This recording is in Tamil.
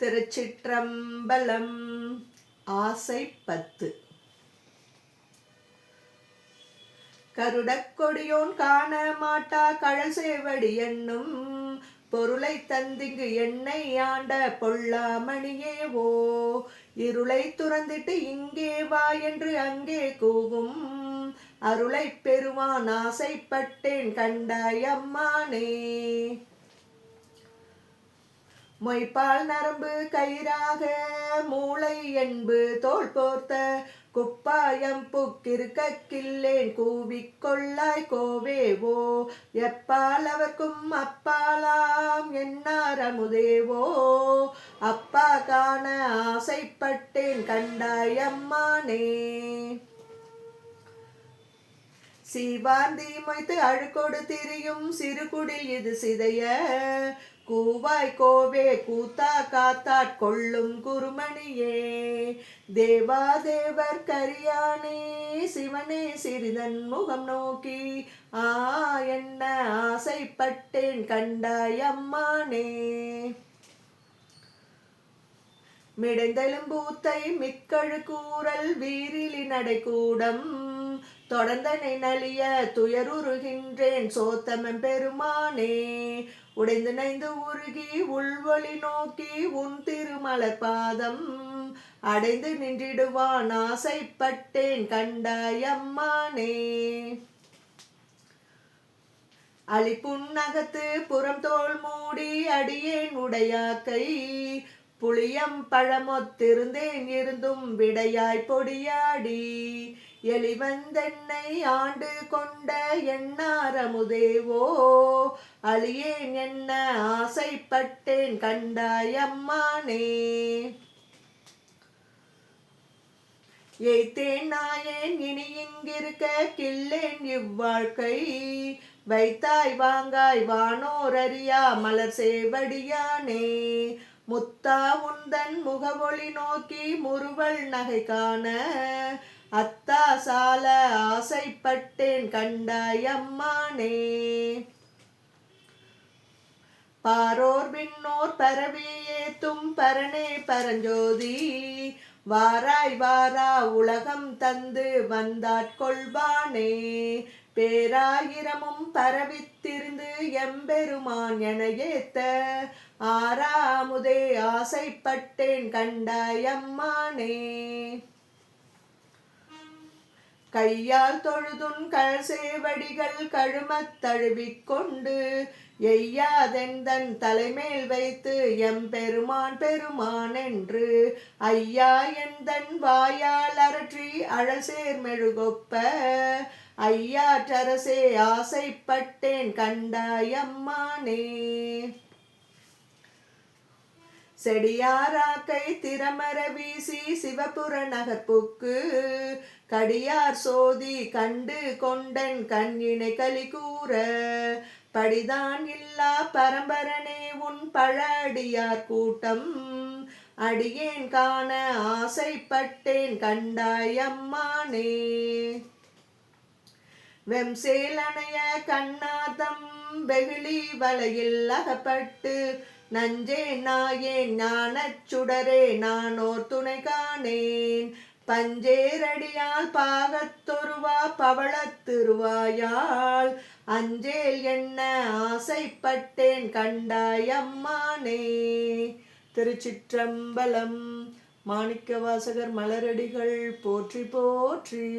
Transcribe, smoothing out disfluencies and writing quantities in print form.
திருச்சிற்றம்பலம். ஆசை 10. கருடக் கொடியோன் காண மாட்டா கழல் சேவடி என்னும் பொருளை தந்திங்கு என்னை ஆண்ட பொல்லாமணியேவோ, இருளை துறந்திட்டு இங்கே வா என்று அங்கே கூவும் அருளை பெறுவான் ஆசைப்பட்டேன் கண்டாய் அம்மானே. மொய்பால் நரம்பு கயிறாக மூளை என்பு தோல் போர்த்த குப்பாயம் புக்கிருக்க கில்லேன் கூவிக்கொள்ளாய் கோவேவோ, எப்பால் அவர்க்கும் அப்பாலாம் என்னார் அமுதேவோ, அப்பா காண ஆசைப்பட்டேன் கண்டாய் அம்மானே. சீவாந்தி மொய்த்து அழுக்கொடு திரியும் சிறுகுடில் இது சிதைய கூவாய் கோவே கூத்தா காத்தாட் கொள்ளும் குருமணியே, தேவாதேவர் கரியானே சிவனே சிறிதன் முகம் நோக்கி என்ன ஆசைப்பட்டேன் கண்டாய் அம்மானே. மிடைந்தெலும்பூத்தை மிக்கழு கூறல் வீரிலி நடைக்கூடம் தொடர்ந்தனை நலிய துயருருகின்றேன் சோத்தமம் பெருமானே, உடைந்து நைந்து உருகி உள்வொளி நோக்கி உன் திருமலர் பாதம் அடைந்து நின்றிடுவான் ஆசைப்பட்டேன் கண்டாய் அம்மானே. அலிப்புன்னகத்து புறம் தோல் மூடி அடியேன் உடையாக்கை புளியம் பழமொத்திருந்தேன் இருந்தும் விடையாய் பொடியாடி, எலிவந்தென்னை ஆண்டு கொண்ட எண்ணார் அமுதேவோ, அழியேன் என்ன ஆசைப்பட்டேன் கண்டாய் அம்மானே. ஏய்த்தேன் நாயேன் இனி இங்கிருக்க கில்லேன் இவ்வாழ்க்கை, வைத்தாய் வாங்காய் வானோர் அறியா மலர் சேவடியானே, முத்தா உந்தன் முகவொளி நோக்கி முறுவல் நகை காண அத்தா சால ஆசைப்பட்டேன் கண்டாய் அம்மானே. பாரோர் விண்ணோர் பரவி ஏத்தும் பரனே பரஞ்சோதி, வாராய் வாரா உலகம் தந்து வந்தாட்கொள்வானே, பேராயிரமும் பரவித்திருந்து எம்பெருமான் என ஏத்த ஆறாமுதே ஆசைப்பட்டேன் கண்டாய் அம்மானே. கையால் தொழுதுன் கழ்சேவடிகள் கழுமத் தழுவிக்கொண்டு எய்யாதெந்தன் தலைமேல் வைத்து எம்பெருமான் பெருமான் என்று ஐயா எந்தன் வாயால் அரற்றி அழல் சேர்மெழுகொப்ப ஐயாற்றரசே ஆசைப்பட்டேன் கண்டாய் அம்மானே. செடியாராக்கை திறமர வீசி சிவபுர நகர்ப்புக்கு கடியார் சோதி கண்டு கொண்டன் கண்ணினை களி கூற, படிதான் இல்லா பரம்பரனே உன் பழடியார் கூட்டம் அடியேன் காண ஆசைப்பட்டேன் கண்டாய் அம்மானே. வெம்சேலனைய கண்ணாதம் வெகுளி வலையில் அகப்பட்டு நஞ்சே நாயேன் ஞானச் சுடரே நானோர் துணை காணேன், பஞ்சேரடியால் பாகத்தொருவா பவளத்திருவாயால் அஞ்சேல் என்ன ஆசைப்பட்டேன் கண்டாய் அம்மானே. திருச்சிற்றம்பலம். மாணிக்கவாசகர் மலரடிகள் போற்றி போற்றி.